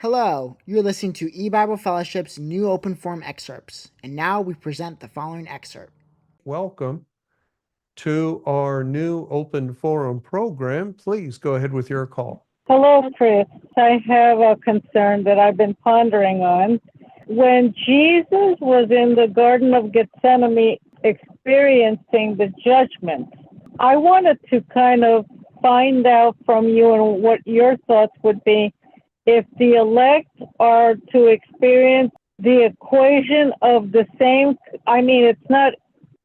Hello, you're listening to E-Bible Fellowship's new Open Forum Excerpts, and now we present the following excerpt. Welcome to our new Open Forum program. Please go ahead with your call. Hello, Chris. I have a concern that I've been pondering on. When Jesus was in the Garden of Gethsemane experiencing the judgment, I wanted to kind of find out from you and what your thoughts would be if the elect are to experience the equation of the same, it's not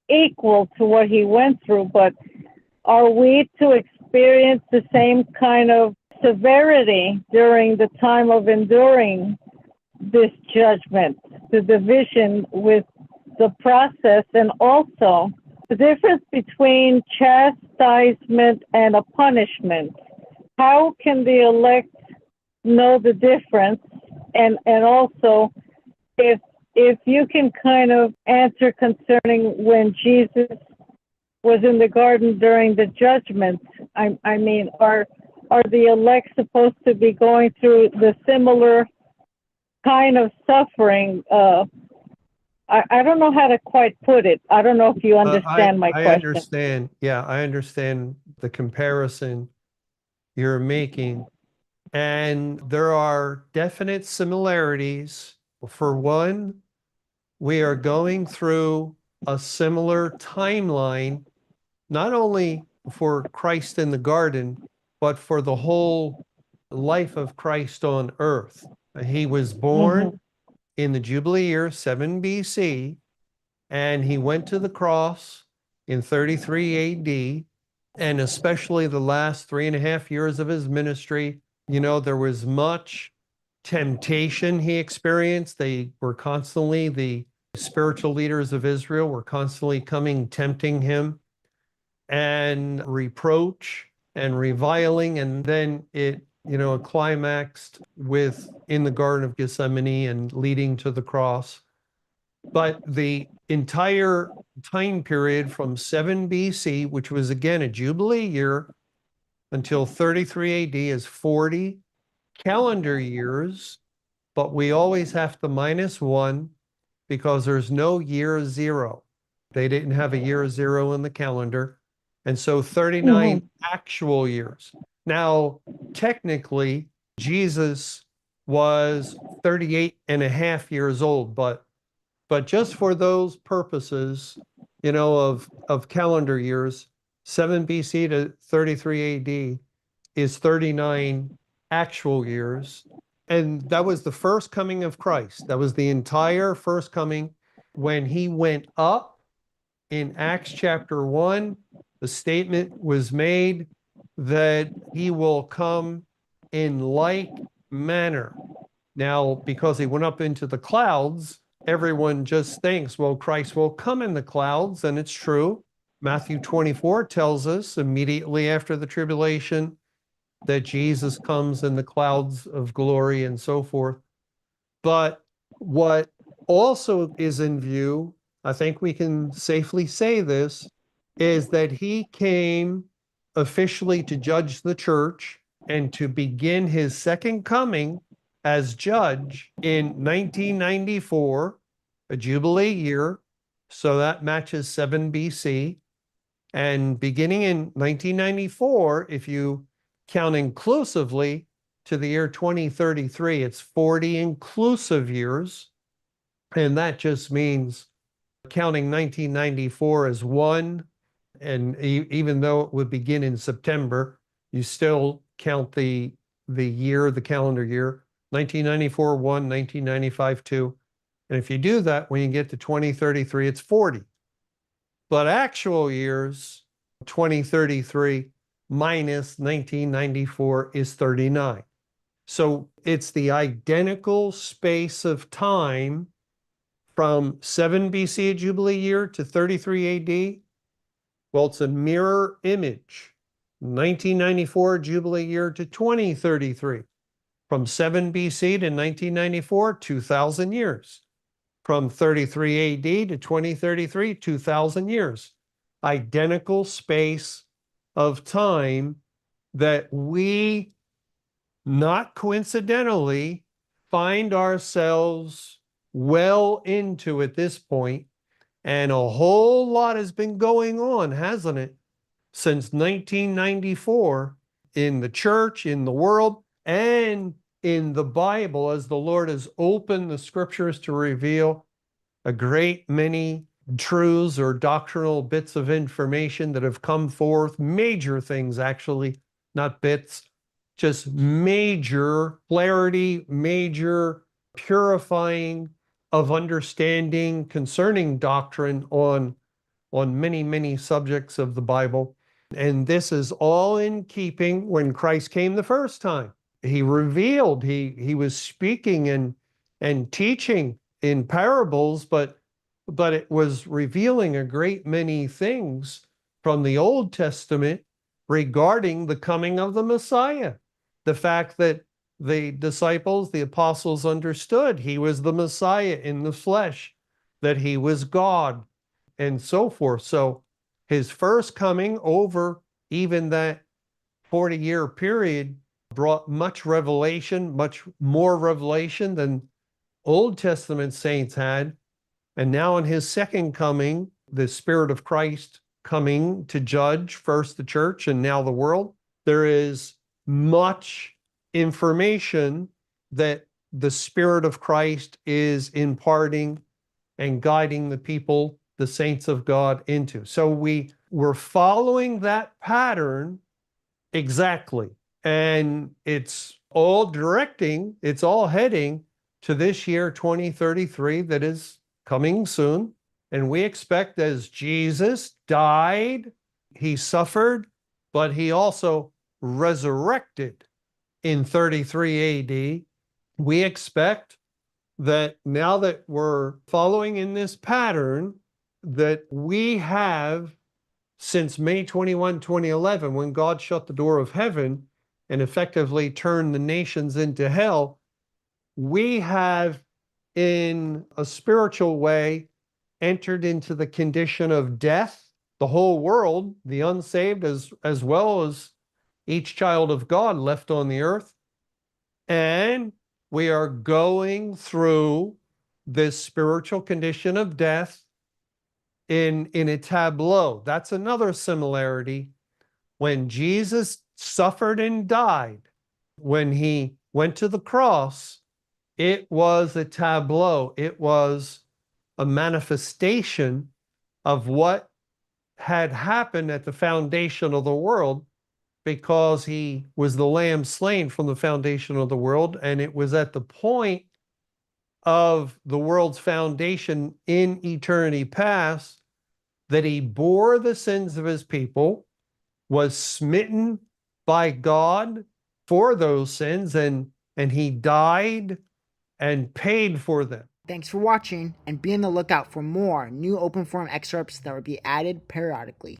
equal to what he went through, but are we to experience the same kind of severity during the time of enduring this judgment, the division with the process, and also the difference between chastisement and a punishment? How can the elect know the difference? And also, if you can kind of answer concerning when Jesus was in the garden during the judgment, are the elect supposed to be going through the similar kind of suffering? I don't know how to quite put it. I don't know if you understand my question. I understand. Yeah, I understand the comparison you're making. And there are definite similarities. For one, we are going through a similar timeline, not only for Christ in the garden, but for the whole life of Christ on earth. He was born in the Jubilee year 7 BC, and he went to the cross in 33 AD, and especially the last 3.5 years of his ministry, there was much temptation he experienced. The spiritual leaders of Israel were constantly coming, tempting him, and reproach and reviling. And then it climaxed in the Garden of Gethsemane and leading to the cross. But the entire time period from 7 BC, which was again a Jubilee year, until 33 AD is 40 calendar years, but we always have to minus 1 because there's no year 0. They didn't have a year 0 in the calendar. And so 39 actual years. Now, technically, Jesus was 38 and a half years old, but just for those purposes, of calendar years, 7 BC to 33 AD is 39 actual years. And that was the first coming of Christ. That was the entire first coming. When he went up in Acts chapter 1, the statement was made that he will come in like manner. Now, because he went up into the clouds, everyone just thinks, well, Christ will come in the clouds, and it's true. Matthew 24 tells us immediately after the tribulation that Jesus comes in the clouds of glory and so forth. But what also is in view, I think we can safely say this, is that he came officially to judge the church and to begin his second coming as judge in 1994, a Jubilee year. So that matches 7 BC. And beginning in 1994, if you count inclusively to the year 2033, it's 40 inclusive years. And that just means counting 1994 as one. And even though it would begin in September, you still count the year, the calendar year, 1994, 1, 1995, 2. And if you do that, when you get to 2033, it's 40. But actual years, 2033 minus 1994 is 39. So it's the identical space of time from 7 BC, a Jubilee year, to 33 AD. Well, it's a mirror image. 1994 Jubilee year to 2033. From 7 BC to 1994, 2,000 years. From 33 AD to 2033, 2,000 years. Identical space of time that we, not coincidentally, find ourselves well into at this point, and a whole lot has been going on, hasn't it, since 1994 in the church, in the world, and in the Bible, as the Lord has opened the scriptures to reveal a great many truths or doctrinal bits of information that have come forth, major things actually, not bits, just major clarity, major purifying of understanding concerning doctrine on many, many subjects of the Bible. And this is all in keeping when Christ came the first time. He revealed, he was speaking and teaching in parables, but it was revealing a great many things from the Old Testament regarding the coming of the Messiah. The fact that the disciples, the apostles understood he was the Messiah in the flesh, that he was God, and so forth. So his first coming over even that 40-year period brought much revelation, much more revelation than Old Testament saints had. And now in his second coming, the Spirit of Christ coming to judge first the church and now the world, there is much information that the Spirit of Christ is imparting and guiding the people, the saints of God, into. So we're following that pattern exactly. And it's all directing, it's all heading to this year, 2033, that is coming soon. And we expect, as Jesus died, he suffered, but he also resurrected in 33 AD. We expect that now that we're following in this pattern, that we have, since May 21, 2011, when God shut the door of heaven and effectively turned the nations into hell, we have, in a spiritual way, entered into the condition of death. The whole world, the unsaved as well as each child of God left on the earth. And we are going through this spiritual condition of death in a tableau. That's another similarity. When Jesus suffered and died, when he went to the cross, it was a tableau. It was a manifestation of what had happened at the foundation of the world, because he was the lamb slain from the foundation of the world. And it was at the point of the world's foundation in eternity past that he bore the sins of his people, was smitten by God for those sins, and he died and paid for them. Thanks for watching, and be on the lookout for more new Open Forum excerpts that will be added periodically.